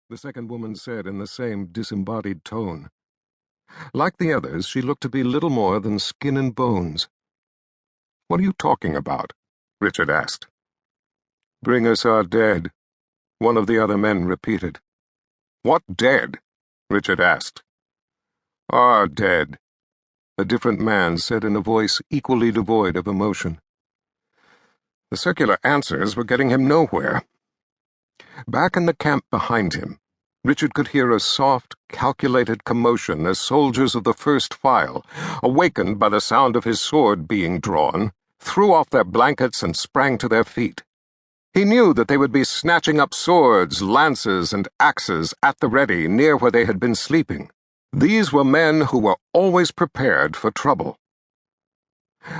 the second woman said in the same disembodied tone. Like the others, she looked to be little more than skin and bones. "What are you talking about?" Richard asked. "Bring us our dead," one of the other men repeated. "What dead?" Richard asked. "Our dead," a different man said in a voice equally devoid of emotion. The circular answers were getting him nowhere. Back in the camp behind him, Richard could hear a soft, calculated commotion as soldiers of the first file, awakened by the sound of his sword being drawn, threw off their blankets and sprang to their feet. He knew that they would be snatching up swords, lances, and axes at the ready near where they had been sleeping. These were men who were always prepared for trouble.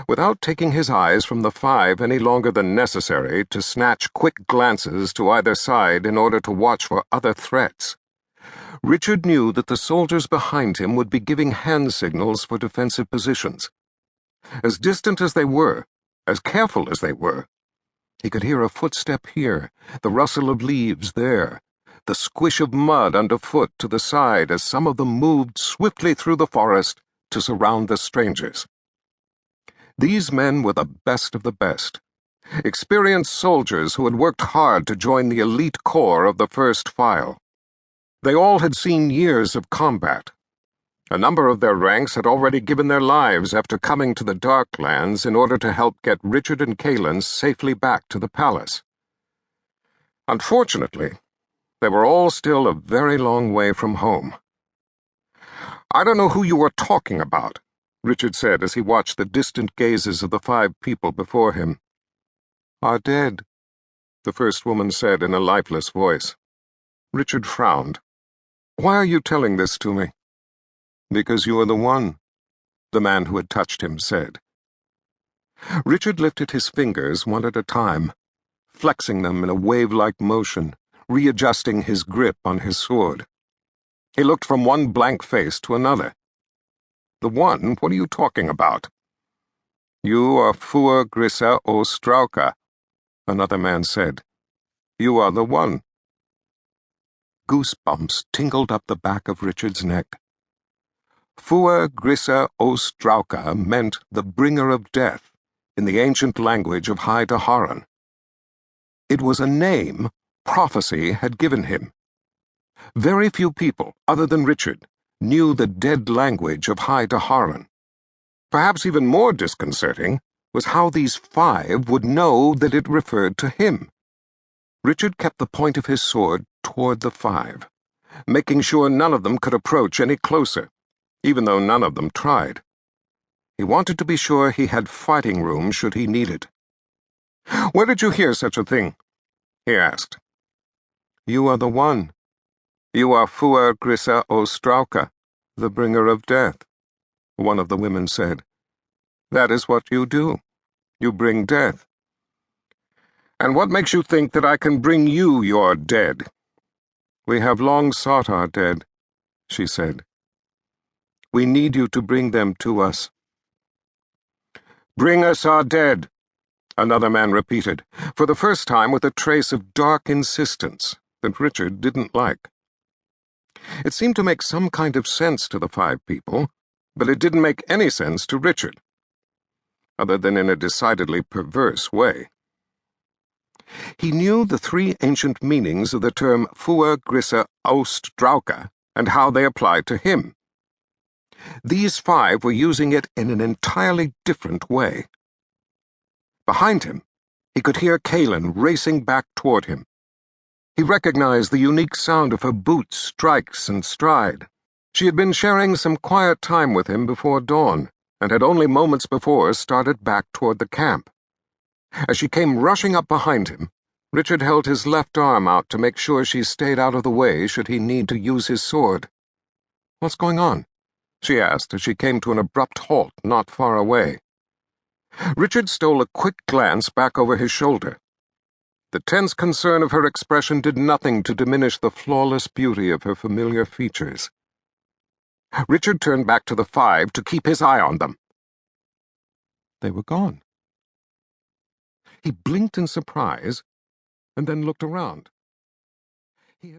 Without taking his eyes from the five any longer than necessary to snatch quick glances to either side in order to watch for other threats, Richard knew that the soldiers behind him would be giving hand signals for defensive positions. As distant as they were, as careful as they were, he could hear a footstep here, the rustle of leaves there, the squish of mud underfoot to the side as some of them moved swiftly through the forest to surround the strangers. These men were the best of the best, experienced soldiers who had worked hard to join the elite corps of the first file. They all had seen years of combat. A number of their ranks had already given their lives after coming to the Darklands in order to help get Richard and Kahlan safely back to the palace. Unfortunately, they were all still a very long way from home. "I don't know who you were talking about," Richard said as he watched the distant gazes of the five people before him. "Are dead," the first woman said in a lifeless voice. Richard frowned. "Why are you telling this to me?" "Because you are the one," the man who had touched him said. Richard lifted his fingers one at a time, flexing them in a wave-like motion, readjusting his grip on his sword. He looked from one blank face to another. "The one? What are you talking about?" "You are Fua Grissa o Strauka," another man said. "You are the one." Goosebumps tingled up the back of Richard's neck. Fua Grissa o Strauka meant the bringer of death in the ancient language of High Daharan. It was a name prophecy had given him. Very few people, other than Richard, knew the dead language of High Daharan. Perhaps even more disconcerting was how these five would know that it referred to him. Richard kept the point of his sword toward the five, making sure none of them could approach any closer, even though none of them tried. He wanted to be sure he had fighting room should he need it. "Where did you hear such a thing?" he asked. "You are the one. You are Fua Grissa o Strauka, the bringer of death," one of the women said. "That is what you do. You bring death." "And what makes you think that I can bring you your dead?" "We have long sought our dead," she said. "We need you to bring them to us." "Bring us our dead," another man repeated, for the first time with a trace of dark insistence that Richard didn't like. It seemed to make some kind of sense to the five people, but it didn't make any sense to Richard, other than in a decidedly perverse way. He knew the three ancient meanings of the term Fua Grissa o Strauka and how they applied to him. These five were using it in an entirely different way. Behind him, he could hear Kahlan racing back toward him. He recognized the unique sound of her boots, strikes, and stride. She had been sharing some quiet time with him before dawn, and had only moments before started back toward the camp. As she came rushing up behind him, Richard held his left arm out to make sure she stayed out of the way should he need to use his sword. "What's going on?" she asked as she came to an abrupt halt not far away. Richard stole a quick glance back over his shoulder. The tense concern of her expression did nothing to diminish the flawless beauty of her familiar features. Richard turned back to the five to keep his eye on them. They were gone. He blinked in surprise and then looked around.